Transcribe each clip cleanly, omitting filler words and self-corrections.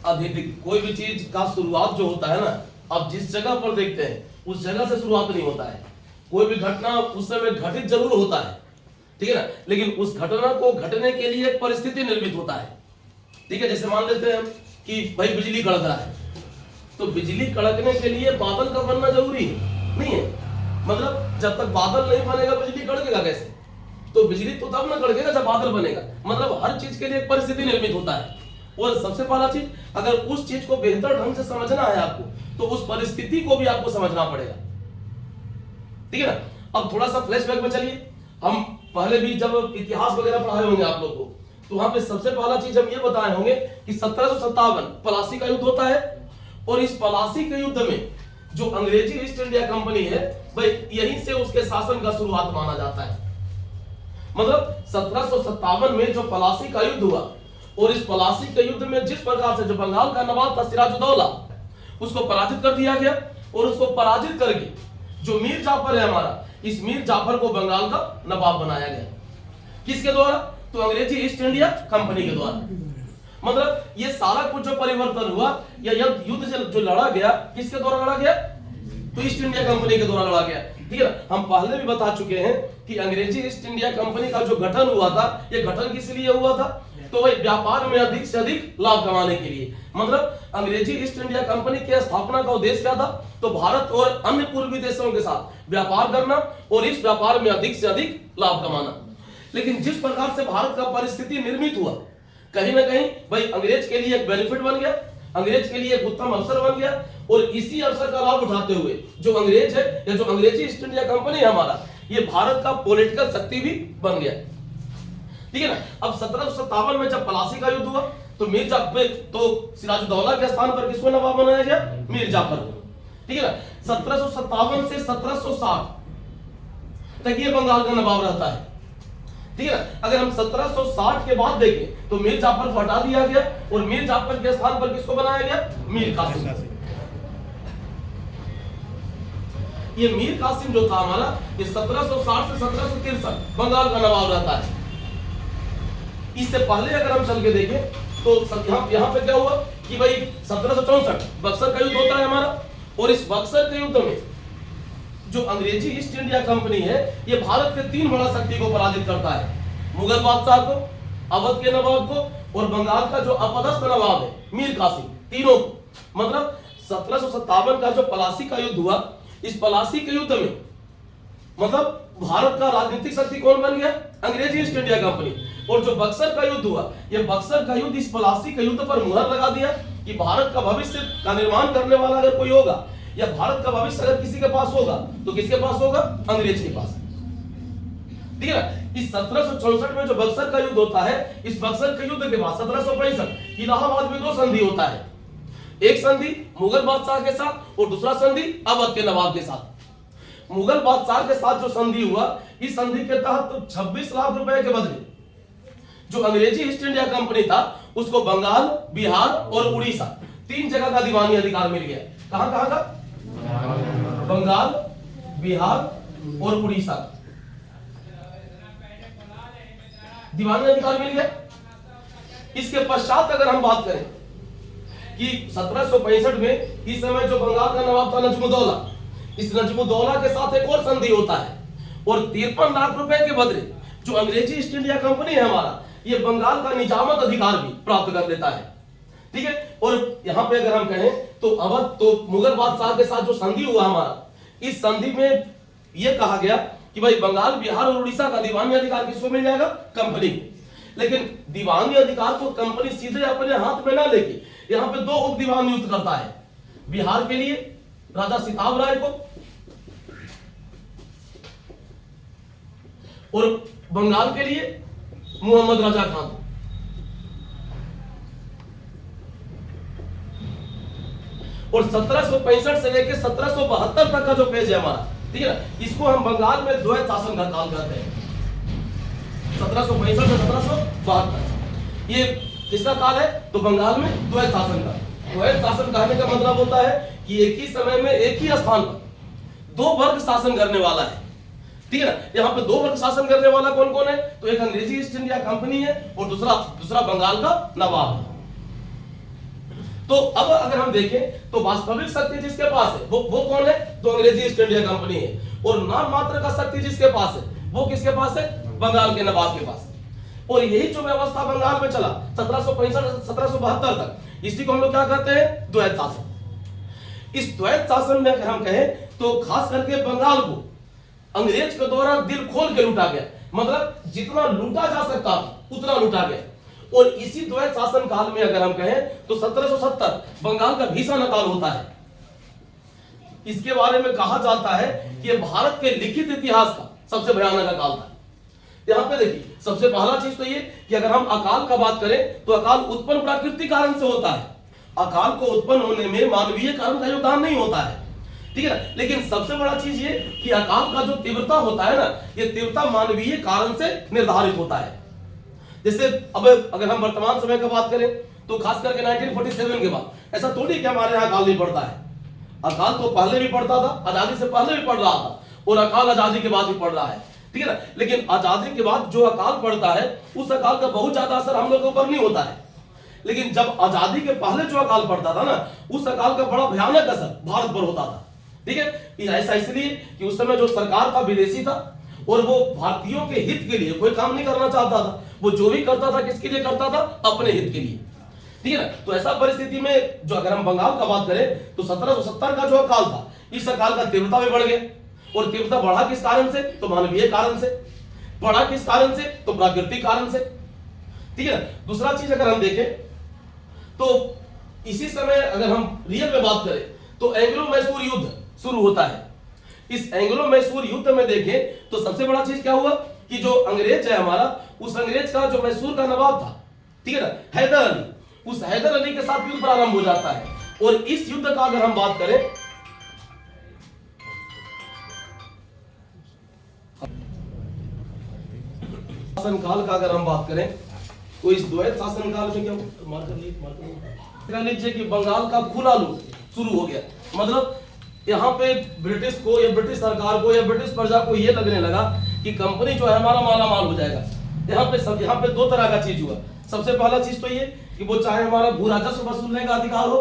अधिक कोई भी चीज का शुरुआत जो होता है ना, अब जिस जगह पर देखते हैं उस जगह से शुरुआत नहीं होता है। कोई भी घटना उस समय घटित जरूर होता है, ठीक है ना, लेकिन उस घटना को घटने के लिए एक परिस्थिति निर्मित होता है। ठीक है, जैसे मान लेते हैं कि भाई बिजली कड़क रहा है, तो बिजली कड़कने के लिए बादल का बनना जरूरी नहीं है। मतलब जब तक बादल नहीं बनेगा बिजली कड़केगा कैसे? तो बिजली तो तब ना कड़केगा जब बादल बनेगा। मतलब हर चीज के लिए एक परिस्थिति निर्मित होता है। और सबसे पहला चीज, अगर उस चीज को बेहतर ढंग से समझना है आपको, तो उस परिस्थिति को भी आपको समझना पड़ेगा। ठीक है ना। अब थोड़ा सा फ्लैशबैक में चलिए। हम पहले भी जब इतिहास वगैरह पढ़ाए होंगे आप लोग को, तो वहां पे सबसे पहला चीज हम ये बताए होंगे कि 1757 प्लासी का युद्ध होता है। और इस प्लासी के युद्ध में जो अंग्रेजी ईस्ट इंडिया कंपनी है, भाई यहीं से उसके शासन का शुरुआत माना जाता है। मतलब 1757 में जो प्लासी का युद्ध हुआ, और इस प्लासी के युद्ध में जिस प्रकार से जो बंगाल का नवाब था सिराजुद्दौला, उसको पराजित कर दिया गया। और उसको पराजित करके जो मीर जाफर है हमारा, इस मीर जाफर को बंगाल का नवाब बनाया गया। किसके द्वारा? तो अंग्रेजी ईस्ट इंडिया कंपनी के द्वारा। मतलब ये सारा कुछ जो परिवर्तन हुआ या युद्ध जो लड़ा गया, किसके द्वारा लड़ा गया? तो ईस्ट इंडिया कंपनी के द्वारा लड़ा गया। ठीक है, हम पहले भी बता चुके हैं कि अंग्रेजी ईस्ट इंडिया कंपनी का जो गठन हुआ था, ये गठन किस लिए हुआ था? तो भाई व्यापार में अधिक से अधिक लाभ कमाने के लिए। मतलब अंग्रेजी ईस्ट इंडिया कंपनी की स्थापना का उद्देश्य क्या था? तो भारत और अन्य पूर्वी देशों के साथ व्यापार करना और इस व्यापार में अधिक से अधिक लाभ कमाना। लेकिन जिस प्रकार से भारत का परिस्थिति निर्मित हुआ, कहीं ना कहीं भाई अंग्रेज के लिए एक बेनिफिट बन गया, अंग्रेज के लिए एक उत्तम अवसर बन गया। और इसी अवसर का लाभ उठाते हुए जो अंग्रेज है या जो अंग्रेजी ईस्ट इंडिया कंपनी है हमारा, ये भारत का पॉलिटिकल शक्ति भी बन गया। ठीक है ना। अब 1757 में जब प्लासी का युद्ध हुआ, तो मीर जाफर, तो सिराजुद्दौला के स्थान पर किसको नवाब बनाया गया? मीर जाफर को। ठीक है ना। 1757 से 1760 तक ये बंगाल का नवाब रहता है। ठीक है ना। अगर हम 1760 के बाद देखें तो मीर जाफर को हटा दिया गया और मीर जाफर के स्थान पर किसको बनाया गया? मीर कासिम। ये मीर कासिम जो था हमारा, ये 1760 से 1763 बंगाल का नवाब रहता है। इससे पहले अगर हम चल के देखें तो यहाँ पे क्या हुआ कि भाई 1764 बक्सर का युद्ध होता है हमारा। और इस बक्सर के युद्ध में जो अंग्रेजी ईस्ट इंडिया कंपनी है, ये भारत के 3 बड़ा शक्ति को पराजित करता है। मुगल बादशाह को, अवध के नवाब को और बंगाल का जो अपदस्थ नवाब है मीर कासिम, तीनों को। मतलब 1757 का जो प्लासी का युद्ध हुआ, इस प्लासी के युद्ध में मतलब भारत का राजनीतिक शक्ति कौन बन गया? अंग्रेजी ईस्ट इंडिया कंपनी। और जो बक्सर का युद्ध हुआ, ये बक्सर का युद्ध इस प्लासी के युद्ध पर मुहर लगा दिया कि भारत का भविष्य का निर्माण करने वाला अगर कोई होगा, या भारत का भविष्य अगर किसी के पास होगा, तो किसके पास होगा? अंग्रेज के पास। ठीक है ना। इस 1764 में जो बक्सर का युद्ध होता है, इस बक्सर के युद्ध के बाद 1765 इलाहाबाद में 2 संधि होता है। एक संधि मुगल बादशाह के साथ और दूसरा संधि अवध के नवाब के साथ। मुगल बादशाह के साथ जो संधि हुआ, इस संधि के तहत 26 लाख रुपए के बदले जो अंग्रेजी ईस्ट इंडिया कंपनी था, उसको बंगाल, बिहार और उड़ीसा 3 जगह का दीवानी अधिकार मिल गया। कहां कहां का? बंगाल, बिहार और उड़ीसा दीवानी अधिकार मिल गया। इसके पश्चात अगर हम बात करें कि 1765 में इस समय जो बंगाल का नवाब था नजमुद्दौला, इस नजमुद्दौला के साथ एक और संधि होता है और 53 लाख रुपए के बदले जो अंग्रेजी ईस्ट इंडिया कंपनी है हमारा, ये बंगाल का निजामत अधिकार भी प्राप्त कर लेता है। ठीक है। और यहां पे अगर हम कहें तो अवध, तो मुगल बादशाह के साथ जो संधि हुआ हमारा, इस संधि में यह कहा गया कि भाई बंगाल, बिहार और उड़ीसा का दीवानी अधिकार किसको मिल जाएगा? कंपनी। लेकिन दीवानी अधिकार को कंपनी सीधे अपने हाथ में ना लेके यहां पे 2 उप दीवान नियुक्त करता है। बिहार के लिए राजा सिताब राय को और बंगाल के लिए मोहम्मद राजा खान। और 1765 से लेकर 1772 तक का जो पेज है हमारा, ठीक है ना, इसको हम बंगाल में द्वैत शासन का काल कहते हैं। 1765 से 1772 ये किसका काल है? तो बंगाल में द्वैत शासन का। द्वैत शासन कहने का मतलब होता है कि एक ही समय में एक ही स्थान पर 2 वर्ग शासन करने वाला है। ठीक है ना। यहाँ पे 2 वर्ग शासन करने वाला कौन कौन है? तो एक अंग्रेजी ईस्ट इंडिया कंपनी है और दूसरा बंगाल का नवाब है। तो अब अगर हम देखें तो वास्तविक शक्ति जिसके पास है वो कौन है? तो अंग्रेजी ईस्ट इंडिया कंपनी है। और नाम मात्र का शक्ति जिसके पास है वो किसके पास है? बंगाल के नवाब के पास। और यही जो व्यवस्था बंगाल में चला 1765-1772 तक, इसी को हम लोग क्या कहते हैं? द्वैत शासन। इस द्वैत शासन में अगर हम कहें तो खास करके बंगाल को अंग्रेज के द्वारा दिल खोल के लूटा गया, मतलब जितना लूटा जा सकता था उतना लूटा गया। और इसी द्वैत शासन काल में अगर हम कहें तो 1770 बंगाल का भीषण अकाल होता है। इसके बारे में कहा जाता है कि भारत के लिखित इतिहास का सबसे भयानक अकाल था। यहां पे देखिए, सबसे पहला चीज तो ये कि अगर हम अकाल का बात करें तो अकाल उत्पन्न प्राकृतिक कारण से होता है। अकाल को उत्पन्न होने में मानवीय कारण का योगदान नहीं होता है, ठीक है ना। लेकिन सबसे बड़ा चीज ये कि अकाल का जो तीव्रता होता है ना, ये तीव्रता मानवीय कारण से निर्धारित होता है। जैसे अब अगर हम वर्तमान समय की बात करें तो खास करके 1947 के बाद ऐसा थोड़ी कि हमारे यहाँ अकाल नहीं पड़ता है। अकाल तो पहले भी पड़ता था, आजादी से पहले भी पड़ रहा था, और अकाल आजादी के बाद भी पड़ रहा है, ठीक है ना। लेकिन आजादी के बाद जो अकाल पड़ता है उस अकाल का बहुत ज्यादा असर हम लोग के ऊपर नहीं होता है। लेकिन जब आजादी के पहले जो अकाल पड़ता था ना, उस अकाल का बड़ा भयानक असर भारत पर होता था, ठीक है। ऐसा इसलिए कि उस समय जो सरकार था विदेशी था और वो भारतीयों के हित के लिए कोई काम नहीं करना चाहता था। वो जो भी करता था किसके लिए करता था? अपने हित के लिए, ठीक है ना। तो ऐसा परिस्थिति में जो अगर हम बंगाल का बात करें तो 1770 का जो अकाल था, इस अकाल का तीव्रता भी बढ़ गया। और तीव्रता बढ़ा किस कारण से? तो मानवीय कारण से। बढ़ा किस कारण से? तो प्राकृतिक कारण से, ठीक है ना। दूसरा चीज अगर हम देखें तो इसी समय अगर हम रियल में बात करें तो एंग्लो मैसूर युद्ध शुरू होता है। इस एंग्लो मैसूर युद्ध में देखें तो सबसे बड़ा चीज क्या हुआ कि जो अंग्रेज है हमारा, उस अंग्रेज का जो मैसूर का नवाब था, ठीक है ना, हैदर अली, उस हैदर अली के साथ युद्ध प्रारंभ हो जाता है। और इस युद्ध का अगर हम बात करें शासन काल का अगर हम बात करें तो इस द्वैत शासन काल में क्या लीजिए कि बंगाल का खुला लूट शुरू हो गया। मतलब यहाँ पे ब्रिटिश को या ब्रिटिश सरकार को या ब्रिटिश प्रजा को ये लगने लगा कि कंपनी जो है हमारा माला माल हो जाएगा। यहाँ पे दो तरह का चीज हुआ। सबसे पहला चीज तो ये कि वो चाहे हमारा भू राजस्व वसूलने का अधिकार हो,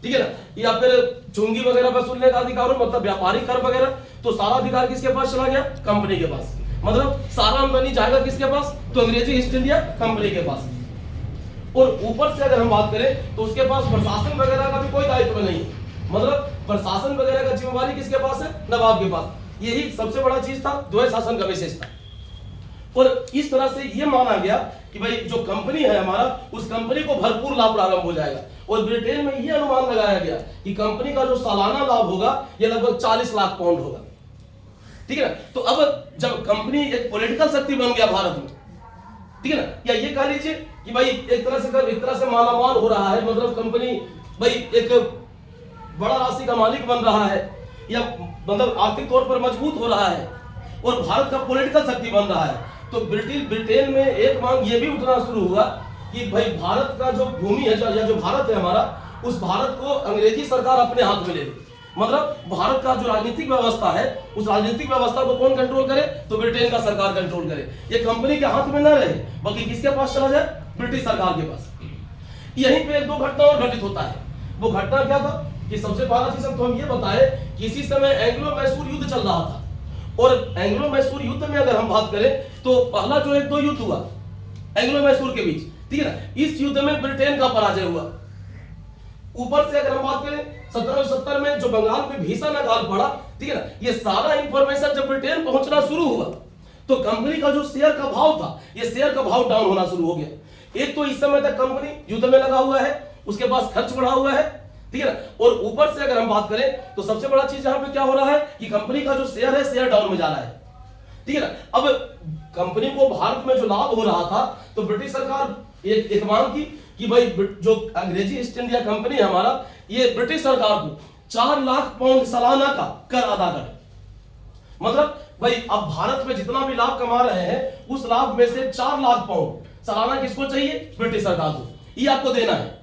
ठीक है ना, या फिर चुंगी वगैरह वसूलने का अधिकार हो, मतलब व्यापारिक कर वगैरह, तो सारा अधिकार किसके पास चला गया? कंपनी के पास। मतलब सारा आमदनी जाएगा किसके पास? तो अंग्रेजी ईस्ट इंडिया कंपनी के पास। और ऊपर से अगर हम बात करें तो उसके पास प्रशासन वगैरह का भी कोई दायित्व नहीं है। मतलब प्रशासन वगैरह का जिम्मेवारी किसके पास है? नवाब के पास। यही सबसे बड़ा चीज था, द्वैत शासन का विशेषता। और इस तरह से ये माना गया कि भाई जो कंपनी है हमारा, उस कंपनी को भरपूर लाभ प्रारंभ हो जाएगा। और ब्रिटेन में ये अनुमान लगाया गया कि कंपनी का जो सालाना लाभ होगा ये लगभग 40 लाख पाउंड होगा, ठीक है ना। तो अब जब कंपनी एक पॉलिटिकल शक्ति बन गया भारत में, ठीक है ना, या ये कह लीजिए कि भाई एक तरह से मालामाल हो रहा है, मतलब कंपनी भाई एक बड़ा राशि का मालिक बन रहा है, या मतलब आर्थिक तौर पर मजबूत हो रहा है और भारत का पॉलिटिकल शक्ति बन रहा है। तो ब्रिटेन में एक मांग ये भी उठना शुरू हुआ कि भाई भारत का जो भूमि है या जो भारत है हमारा, उस भारत को अंग्रेजी सरकार अपने हाथ में ले ले। मतलब भारत का जो राजनीतिक व्यवस्था है, उस राजनीतिक व्यवस्था को कौन कंट्रोल करे? तो ब्रिटेन का सरकार कंट्रोल करे। ये कंपनी के हाथ में न रहे बल्कि किसके पास चला जाए? ब्रिटिश सरकार के पास। यहीं पे एक दो घटना और घटित होता है। वो घटना क्या था कि सबसे पहला चीज तो हम ये बताए कि इसी समय एंग्लो मैसूर युद्ध चल रहा था। और एंग्लो मैसूर युद्ध में अगर हम बात करें तो पहला जो एक दो युद्ध हुआ एंग्लो मैसूर के बीच, ठीक है ना, इस युद्ध में ब्रिटेन का पराजय हुआ। ऊपर से अगर हम बात करें 1770 में जो बंगाल में भीषण अकाल पड़ा, ठीक है ना, ये सारा इंफॉर्मेशन जब ब्रिटेन पहुंचना शुरू हुआ तो कंपनी का जो शेयर का भाव था, ये शेयर का भाव डाउन होना शुरू हो गया। एक तो इस समय तक कंपनी युद्ध में लगा हुआ है, उसके पास खर्च बढ़ा हुआ है, ठीक है ना, और ऊपर से अगर हम बात करें तो सबसे बड़ा चीज यहाँ पे क्या हो रहा है कि कंपनी का जो शेयर है, शेयर डाउन में जा रहा है, ठीक है ना। अब कंपनी को भारत में जो लाभ हो रहा था तो ब्रिटिश सरकार एक मांग की कि भाई जो अंग्रेजी ईस्ट इंडिया कंपनी है हमारा, ये ब्रिटिश सरकार को 4 लाख पाउंड सालाना का कर अदा करे। मतलब भाई अब भारत में जितना भी लाभ कमा रहे हैं उस लाभ में से 4 लाख पाउंड सालाना किसको चाहिए? ब्रिटिश सरकार को, ये आपको देना है।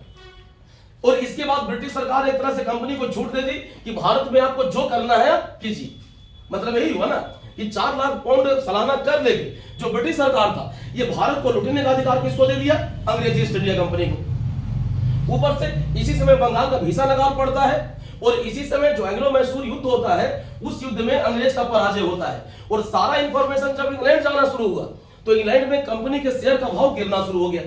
और इसके बाद ब्रिटिश सरकार एक तरह से कंपनी को छूट दे दी कि भारत में आपको जो करना है आप कीजिए। मतलब यही हुआ ना कि 4 लाख पाउंड सालाना कर लेके जो ब्रिटिश सरकार था, ये भारत को लूटने का अधिकार किसको दे दिया? अंग्रेजी ईस्ट इंडिया कंपनी को। ऊपर से इसी समय बंगाल का भीषण नगार पड़ता है और इसी समय जो एंग्लो मैसूर युद्ध होता है उस युद्ध में अंग्रेज का पराजय होता है। और सारा इंफॉर्मेशन जब इंग्लैंड जाना शुरू हुआ तो इंग्लैंड में कंपनी के शेयर का भाव गिरना शुरू हो गया।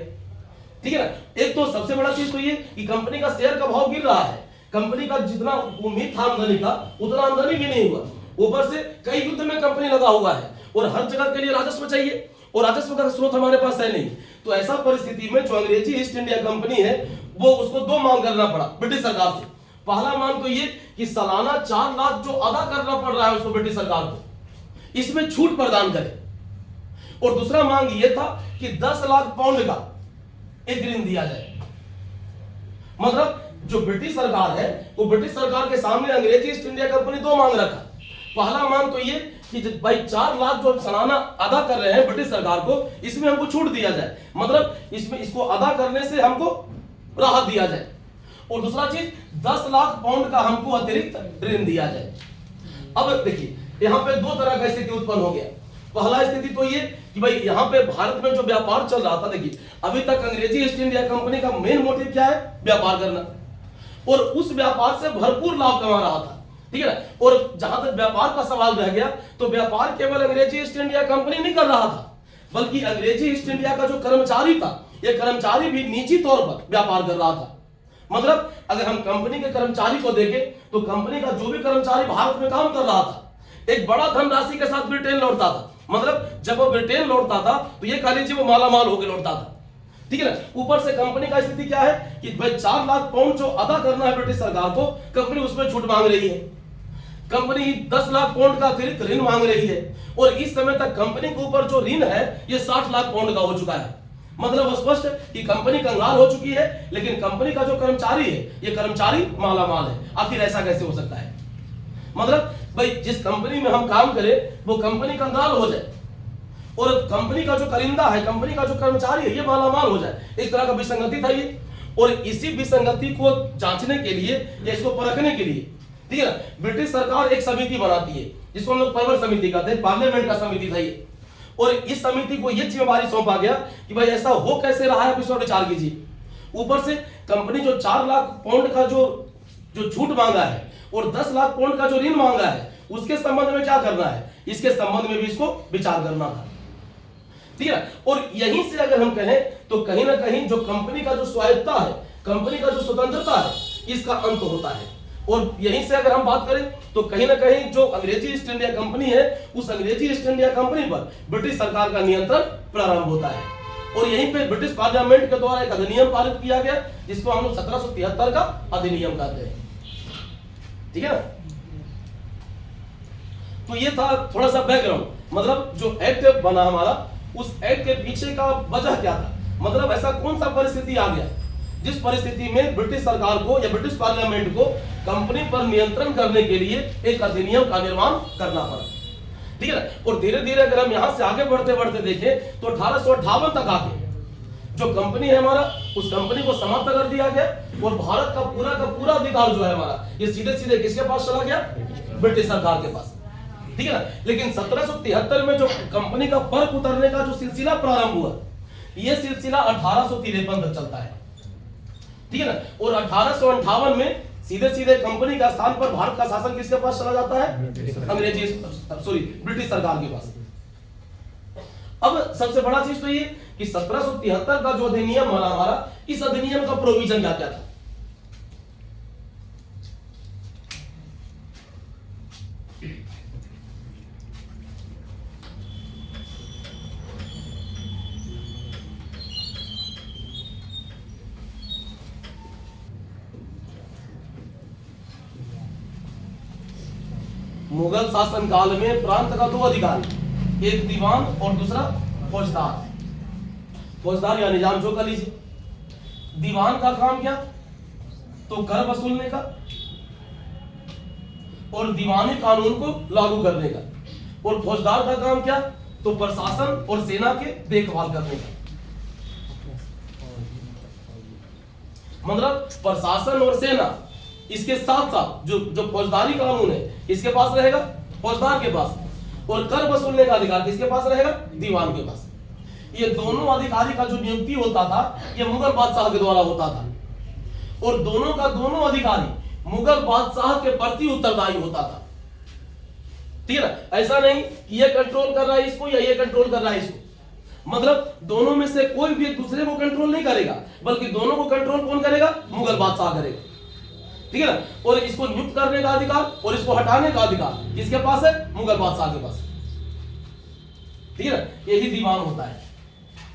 ठीक है ना। एक तो सबसे बड़ा चीज तो ये कि कंपनी का शेयर का भाव गिर रहा है, कंपनी का जितना उम्मीद था आमदनी का उतना आमदनी भी नहीं हुआ। ऊपर से कई युद्ध में कंपनी लगा हुआ है और हर जगह के लिए राजस्व चाहिए और राजस्व का स्रोत हमारे पास है नहीं। तो ऐसा परिस्थिति में जो अंग्रेजी ईस्ट इंडिया कंपनी है वो उसको दो मांग करना पड़ा ब्रिटिश सरकार से। पहला मांग तो ये कि सालाना 4 लाख जो अदा करना पड़ रहा है उसको ब्रिटिश सरकार को, इसमें छूट प्रदान करे। और दूसरा मांग ये था कि 10 लाख पाउंड का एक ऋण दिया जाए। मतलब जो ब्रिटिश सरकार है वो ब्रिटिश सरकार के सामने अंग्रेजी ईस्ट इंडिया कंपनी दो मांग रखा। पहला मांग तो ये कि भाई 4 लाख जो सालाना अदा कर रहे हैं ब्रिटिश सरकार को, इसमें हमको छूट दिया जाए, मतलब इसमें इसको अदा करने से हमको राहत दिया जाए। और दूसरा चीज 10 लाख पाउंड का हमको अतिरिक्त ऋण दिया जाए। अब देखिए यहाँ पे दो तरह का स्थिति उत्पन्न हो गया। पहला स्थिति तो ये कि भाई यहाँ पे भारत में जो व्यापार चल रहा था, देखिए अभी तक अंग्रेजी ईस्ट इंडिया कंपनी का मेन मोटिव क्या है, व्यापार करना, और उस व्यापार से भरपूर लाभ कमा रहा था। ठीक है ना। और जहां तक व्यापार का सवाल रह गया तो व्यापार केवल अंग्रेजी ईस्ट इंडिया कंपनी नहीं कर रहा था, बल्कि अंग्रेजी ईस्ट इंडिया का जो कर्मचारी था ये कर्मचारी भी निजी तौर पर व्यापार कर रहा था। मतलब अगर हम कंपनी के कर्मचारी को देखें तो कंपनी का जो भी कर्मचारी भारत में काम कर रहा था एक बड़ा धनराशि के साथ ब्रिटेन लौटता था। मतलब जब वो ब्रिटेन लौटता था तो ये कह लीजिए वो मालामाल होकर लौटता था। ठीक है ना। ऊपर से कंपनी का स्थिति क्या है कि भाई 4 लाख पाउंड जो अदा करना है ब्रिटिश सरकार को, कंपनी उसमें छूट मांग रही है। कंपनी 10 लाख पाउंड का अतिरिक्त ऋण मांग रही है और इस समय तक कंपनी के ऊपर जो ऋण है ये 60 लाख पाउंड का हो चुका है। मतलब स्पष्ट कि कंपनी कंगाल हो चुकी है, लेकिन कंपनी का जो कर्मचारी है ये कर्मचारी मालामाल है। आखिर ऐसा कैसे हो सकता है? मतलब भाई जिस कंपनी में हम काम करें वो कंपनी कंगाल हो जाए और कंपनी का जो करिंदा है, कंपनी का जो कर्मचारी है ये मालामाल हो जाए, इस तरह का विसंगति था ये। और इसी विसंगति को जांचने के लिए या इसको परखने के लिए, ठीक है ना, ब्रिटिश सरकार एक समिति बनाती है जिसको हम लोग परवर समिति कहते हैं, पार्लियामेंट का समिति था ये। और इस समिति को यह जिम्मेदारी सौंपा गया कि भाई ऐसा हो कैसे रहा है, आप इस पर विचार कीजिए। ऊपर से कंपनी जो 4 लाख पाउंड का जो छूट मांगा है और 10 लाख पाउंड का जो ऋण मांगा है उसके संबंध में क्या करना है, इसके संबंध में भी इसको विचार करना था। ठीक है। और यहीं से अगर हम कहें तो कहीं ना कहीं जो कंपनी का जो स्वायत्ता है, कंपनी का जो स्वतंत्रता है, इसका अंत होता है। और यहीं से अगर हम बात करें तो कहीं ना कहीं जो अंग्रेजी ईस्ट इंडिया कंपनी है उस अंग्रेजी ईस्ट इंडिया कंपनी पर ब्रिटिश सरकार का नियंत्रण प्रारंभ होता है। और यहीं पे ब्रिटिश पार्लियामेंट के द्वारा एक अधिनियम पारित किया गया जिसको हम लोग 1773 का अधिनियम कहते हैं। ठीक है ना। तो ये था थोड़ा सा बैकग्राउंड, मतलब जो एक्ट बना हमारा उस एक्ट के पीछे का वजह क्या था, मतलब ऐसा कौन सा परिस्थिति आ गया जिस परिस्थिति में ब्रिटिश सरकार को या ब्रिटिश पार्लियामेंट को कंपनी पर नियंत्रण करने के लिए एक अधिनियम का निर्माण करना पड़ा। ठीक है ना। और धीरे धीरे अगर हम यहां से आगे बढ़ते बढ़ते देखें तो 1858 तक आके जो कंपनी है हमारा उस कंपनी को समाप्त कर दिया गया और भारत का पूरा अधिकार जो है हमारा ये सीधे सीधे किसके पास चला गया, ब्रिटिश सरकार के पास। ठीक है ना। लेकिन 1773 में जो कंपनी का फर्क उतरने का जो सिलसिला प्रारंभ हुआ यह सिलसिला 1853 तक चलता है। ठीक है ना। और 1858 में सीधे सीधे कंपनी का स्थान पर भारत का शासन किसके पास चला जाता है, ब्रिटिश सरकार के पास। अब सबसे बड़ा चीज तो ये कि 1773 का जो अधिनियम बना हमारा, इस अधिनियम का प्रोविजन क्या क्या था। मुगल शासन काल में प्रांत का 2 अधिकारी, एक दीवान और दूसरा फौजदार। फौजदार या निजाम जो कर लीजिए। दीवान का काम क्या, तो कर वसूलने का और दीवानी कानून को लागू करने का। और फौजदार का काम क्या, तो प्रशासन और सेना के देखभाल करने का। मतलब प्रशासन और सेना इसके साथ साथ जो फौजदारी कानून है इसके पास रहेगा, फौजदार के पास, और कर वसूलने का अधिकार किसके पास रहेगा, दीवान के पास। ये दोनों अधिकारी का जो नियुक्ति होता था ये मुगल बादशाह के द्वारा होता था। और दोनों का दोनों अधिकारी मुगल बादशाह के प्रति उत्तरदायी होता था। ठीक है ना, ऐसा नहीं कि ये कंट्रोल कर रहा है इसको या ये कंट्रोल कर रहा है इसको, मतलब दोनों में से कोई भी एक दूसरे को कंट्रोल नहीं करेगा, बल्कि दोनों को कंट्रोल कौन करेगा? मुगल बादशाह करेगा। ठीक है ना, और इसको नियुक्त करने का अधिकार और इसको हटाने का अधिकार किसके पास है? मुगल बादशाह के पास। ठीक है ना, यही दीवान होता है,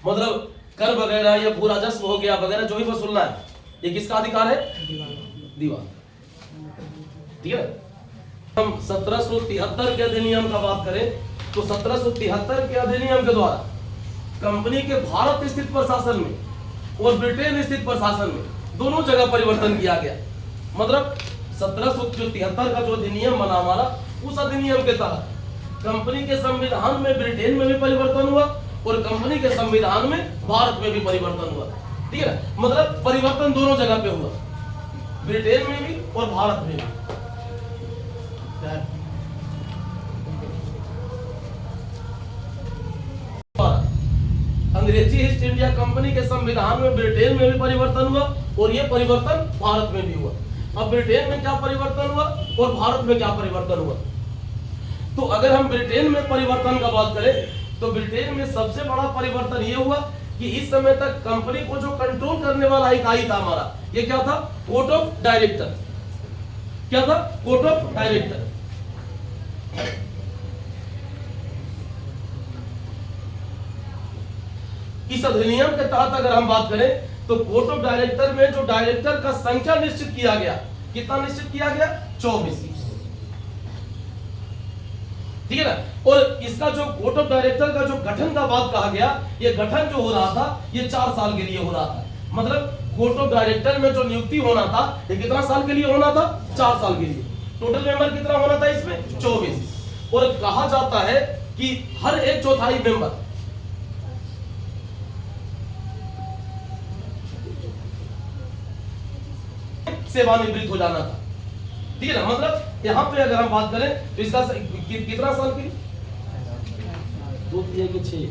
मतलब कर वगैरह या पूरा राजस्व हो गया वगैरह जो भी वसूलना है, ये किसका अधिकार है? दीवान। ठीक है, हम 1773 के अधिनियम का बात करें तो 1773 के अधिनियम के द्वारा कंपनी के भारत स्थित प्रशासन में और ब्रिटेन स्थित प्रशासन में दोनों जगह परिवर्तन किया गया। मतलब 1773 का जो अधिनियम बना हमारा, उस अधिनियम के तहत कंपनी के संविधान में ब्रिटेन में भी परिवर्तन हुआ और कंपनी के संविधान में भारत में भी परिवर्तन हुआ। ठीक है, मतलब परिवर्तन दोनों जगह पे हुआ, ब्रिटेन में भी और भारत में भी। अंग्रेजी ईस्ट इंडिया कंपनी के संविधान में ब्रिटेन में भी परिवर्तन हुआ और यह परिवर्तन भारत में भी हुआ। अब ब्रिटेन में क्या परिवर्तन हुआ और भारत में क्या परिवर्तन हुआ? तो अगर हम ब्रिटेन में परिवर्तन का बात करें तो ब्रिटेन में सबसे बड़ा परिवर्तन यह हुआ कि इस समय तक कंपनी को जो कंट्रोल करने वाला इकाई था हमारा, ये क्या था? Court of director. क्या था? Court of director. इस अधिनियम के तहत अगर हम बात करें तो कोर्ट ऑफ डायरेक्टर में जो डायरेक्टर का संख्या निश्चित किया गया, कितना निश्चित किया गया? 24। ठीक है ना, और इसका जो कोर्ट ऑफ डायरेक्टर का जो गठन का बात कहा गया, ये गठन जो हो रहा था ये 4 साल के लिए हो रहा था। मतलब कोर्ट ऑफ डायरेक्टर में जो नियुक्ति होना था ये कितना साल के लिए होना था? 4 साल के लिए। टोटल मेंबर कितना होना था इसमें? 24। और कहा जाता है कि हर 1/4 मेंबर सेवानिवृत्त हो जाना था। ठीक है ना, मतलब यहाँ पे अगर हम बात करें तो इसका कितना साल की? 2 के 6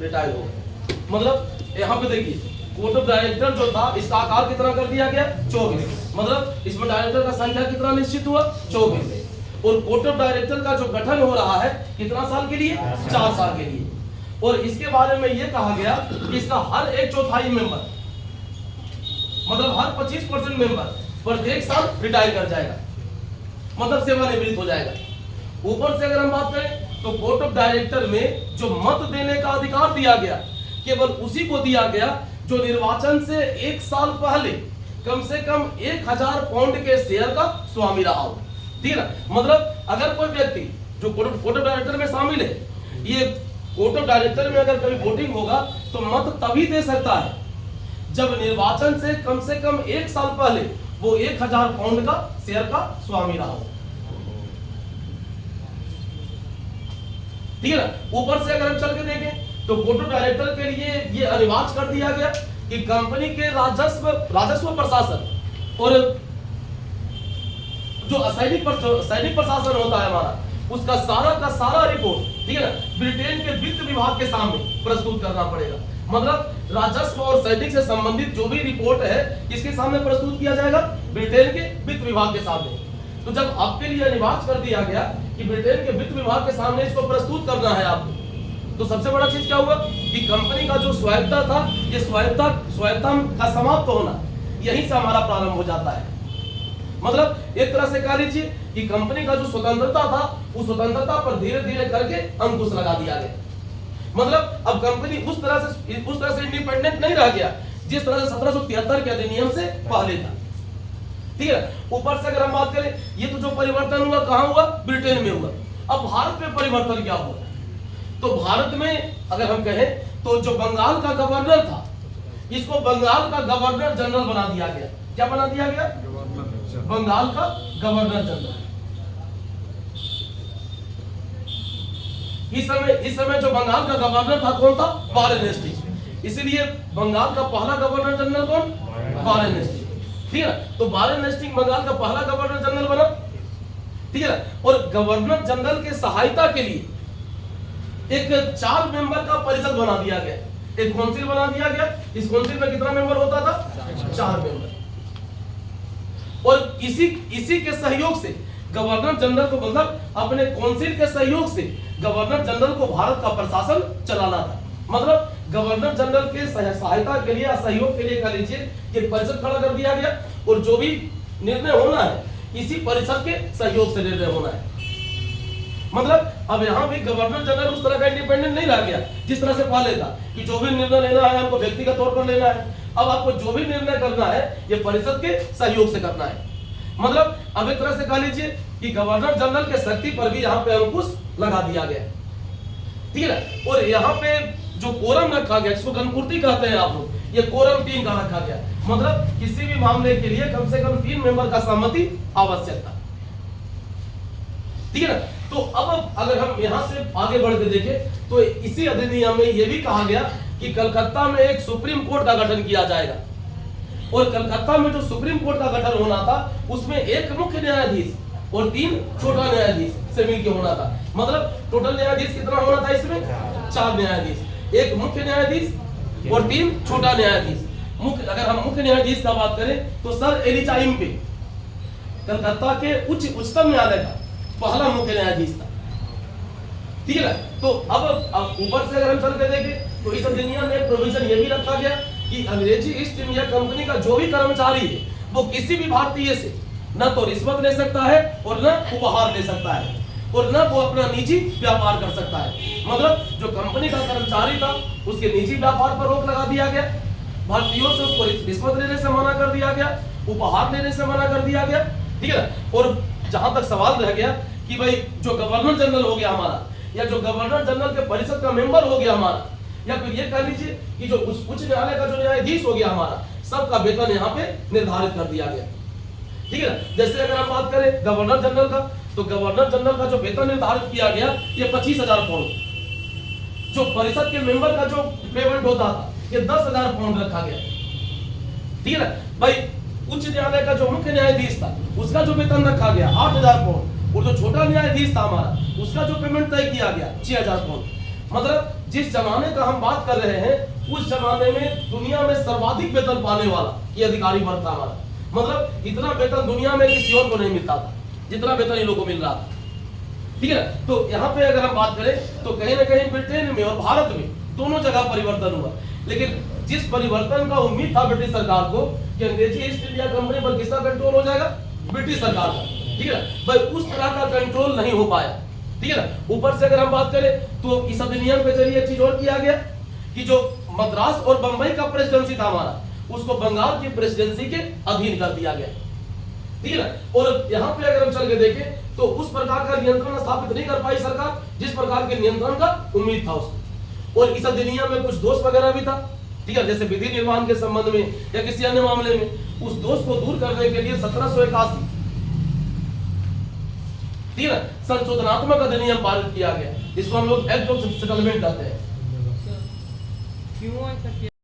रिटायर हो गए। मतलब यहाँ पे देखिए कोर्ट ऑफ डायरेक्टर जो था इसका आकार कितना कर दिया गया? 24। मतलब इसमें डायरेक्टर का संख्या कितना निश्चित हुआ? 24। और कोर्ट ऑफ डायरेक्टर का जो गठन हो रहा है कितना साल के लिए? 4 साल के लिए। और इसके बारे में यह कहा गया कि इसका हर 1/4 मेंबर, मतलब हर 25% मेंबर प्रत्येक साल रिटायर कर जाएगा, मतलब सेवानिवृत्त हो जाएगा। ऊपर से अगर हम बात करें तो कोर्ट ऑफ डायरेक्टर में जो मत देने का अधिकार दिया गया केवल उसी को दिया गया जो निर्वाचन से 1 साल पहले कम से कम 1000 पाउंड के शेयर का स्वामी रहा हो। ठीक है ना, मतलब अगर कोई व्यक्ति जो कोर्ट ऑफ डायरेक्टर में शामिल है, ये कोर्ट ऑफ डायरेक्टर में अगर कभी वोटिंग होगा तो मत तभी दे सकता है जब निर्वाचन से कम 1 साल पहले वो 1000 पाउंड का शेयर का स्वामी रहा हो। ठीक है ना, ऊपर से अगर हम चल के देखें तो कोर्ट ऑफ डायरेक्टर के लिए ये अनिवार्य कर दिया गया कि कंपनी के राजस्व प्रशासन और जो सैनिक प्रशासन होता है हमारा, उसका सारा का सारा रिपोर्ट, ठीक है ना, ब्रिटेन के वित्त विभाग के सामने प्रस्तुत करना पड़ेगा। मतलब राजस्व और सैनिक से संबंधित जो भी रिपोर्ट है किसके सामने प्रस्तुत किया जाएगा? ब्रिटेन के वित्त विभाग के सामने। तो जब आपके लिए अनिवार्य कर दिया गया कि ब्रिटेन के वित्त विभाग के सामने इसको प्रस्तुत करना है आपको, तो सबसे बड़ा चीज क्या हुआ कि कंपनी का जो स्वायत्ता था, ये स्वायत्ता का समाप्त होना यहीं से हमारा प्रारंभ हो जाता है। मतलब एक तरह से कह लीजिए कि कंपनी का जो स्वतंत्रता था, उस स्वतंत्रता पर धीरे धीरे करके अंकुश लगा दिया गया। मतलब अब कंपनी उस तरह से इंडिपेंडेंट नहीं रह गया जिस तरह से 1773 के अधिनियम से पहले था। ठीक है, ऊपर से अगर हम बात करें, ये तो जो परिवर्तन हुआ कहां हुआ? ब्रिटेन में हुआ। अब भारत में परिवर्तन क्या हुआ? तो भारत में अगर हम कहें तो जो बंगाल का गवर्नर था, इसको बंगाल का गवर्नर जनरल बना दिया गया। क्या बना दिया गया? बंगाल का गवर्नर जनरल। इस समय जो बंगाल का गवर्नर था कौन था? Warren Hastings. इसीलिए बंगाल का पहला गवर्नर जनरल कौन? Warren Hastings. ठीक है, तो वारेन हेस्टिंग्स बंगाल का पहला गवर्नर जनरल बना। ठीक है, और गवर्नर जनरल के सहायता के लिए एक 4 मेंबर का परिषद बना दिया गया, एक काउंसिल बना दिया गया। इस काउंसिल में कितना मेंबर होता था? 4 मेंबर। और इसी के सहयोग से गवर्नर जनरल को, मतलब अपने काउंसिल के सहयोग से गवर्नर जनरल को भारत का प्रशासन चलाना था। मतलब गवर्नर जनरल के सहायता के लिए, सहयोग के लिए कह लीजिए कि परिषद खड़ा कर दिया गया, और जो भी निर्णय होना है इसी परिषद के सहयोग से निर्णय होना है। मतलब अब यहाँ भी गवर्नर जनरल उस तरह का इंडिपेंडेंट नहीं रह गया जिस तरह से पहले था कि जो भी निर्णय लेना है हमको व्यक्तिगत तौर पर लेना है। अब आपको जो भी निर्णय करना है ये परिषद के सहयोग से करना है। मतलब अब एक तरह से कह लीजिए कि गवर्नर जनरल के शक्ति पर भी यहाँ पे अंकुश लगा दिया गया, ठीक है ना। और यहाँ पे जो कोरम रखा गया, जिसको गणपूर्ति कहते हैं आप लोग, ये कोरम 3 का रखा गया। मतलब किसी भी मामले के लिए कम से कम 3 मेंबर का सहमति आवश्यक था, ठीक है ना। तो अब अगर हम यहाँ से आगे बढ़ के देखें तो इसी अधिनियम में यह भी कहा गया कि कलकत्ता में एक सुप्रीम कोर्ट का गठन किया जाएगा। और कलकत्ता में जो सुप्रीम कोर्ट का गठन होना था उसमें एक मुख्य न्यायाधीश और 3 छोटा न्यायाधीश से मिलकर होना था। मतलब टोटल न्यायाधीश कितना होना था इसमें? 4 न्यायाधीश, एक मुख्य न्यायाधीश और 3 छोटा न्यायाधीश। अगर हम मुख्य न्यायाधीश का बात करें तो सर एलिजा इम्पे कलकत्ता के उच्चतम न्यायालय का पहला मुख्य न्यायाधीश था, ठीक है ना। तो अब ऊपर से अगर हम चल के देखें तो इस अधिनियम में प्रोविजन ये भी रखा गया कि अंग्रेजी ईस्ट इंडिया कंपनी का जो भी कर्मचारी है वो किसी भी भारतीय से न तो रिश्वत ले सकता है और न उपहार ले सकता है और न वो अपना निजी व्यापार कर सकता है। मतलब जो कंपनी का कर्मचारी था उसके निजी व्यापार पर रोक लगा दिया गया, भारतीयों से उसको रिश्वत लेने से मना कर दिया गया, उपहार लेने से मना कर दिया गया, ठीक है ना। और जहां तक सवाल रह गया कि भाई जो गवर्नर जनरल हो गया हमारा, या जो गवर्नर जनरल के परिषद का मेंबर हो गया हमारा, या फिर ये कह लीजिए कि जो उच्च न्यायालय का जो न्यायाधीश हो गया हमारा, सबका वेतन यहाँ पे निर्धारित कर दिया गया, ठीक है ना। जैसे अगर हम बात करें गवर्नर जनरल का, तो गवर्नर जनरल का जो वेतन निर्धारित किया गया ये 25,000 पाउंड। जो परिषद के मेंबर का जो पेमेंट होता था ये 10,000 पाउंड रखा गया, ठीक है ना। भाई उच्च न्यायालय का जो मुख्य न्यायाधीश था उसका जो वेतन रखा गया 8,000 पाउंड, और जो छोटा न्यायाधीश था हमारा उसका जो पेमेंट तय किया गया 6,000 पाउंड। मतलब जिस जमाने का हम बात कर रहे हैं उस जमाने में दुनिया में सर्वाधिक वेतन पाने वाला ये अधिकारी वर्ग था हमारा। मतलब इतना वेतन दुनिया में किसी और को नहीं मिलता था जितना वेतन इन लोगों को मिल रहा था, ठीक है ना। तो यहाँ पे अगर हम बात करें तो कहीं ना कहीं ब्रिटेन में और भारत में दोनों जगह परिवर्तन हुआ, लेकिन जिस परिवर्तन का उम्मीद था ब्रिटिश सरकार को कि अंग्रेजी ईस्ट इंडिया कंपनी पर किसका कंट्रोल हो जाएगा? ब्रिटिश सरकार का, ठीक है ना। भाई उस तरह का कंट्रोल नहीं हो पाया, ठीक है ना। ऊपर से अगर हम बात करें तो इस अधिनियम के जरिए एक चीज और किया गया कि जो मद्रास और बंबई का प्रेसिडेंसी था हमारा उसको बंगाल की प्रेसिडेंसी के अधीन कर दिया गया, ठीक है ना। और यहाँ पे अगर हम चल के देखें तो उस प्रकार का नियंत्रण स्थापित नहीं कर पाई सरकार जिस प्रकार के नियंत्रण का उम्मीद था उसको। और इस अधिनियम में कुछ दोष वगैरह भी था, ठीक है, जैसे विधि निर्माण के संबंध में या किसी अन्य मामले में उस दोष को दूर करने के लिए 1781, ठीक है, संशोधनात्मक अधिनियम पारित किया गया जिसको हम लोग एक्ट ऑफ सेटलमेंट कहते हैं।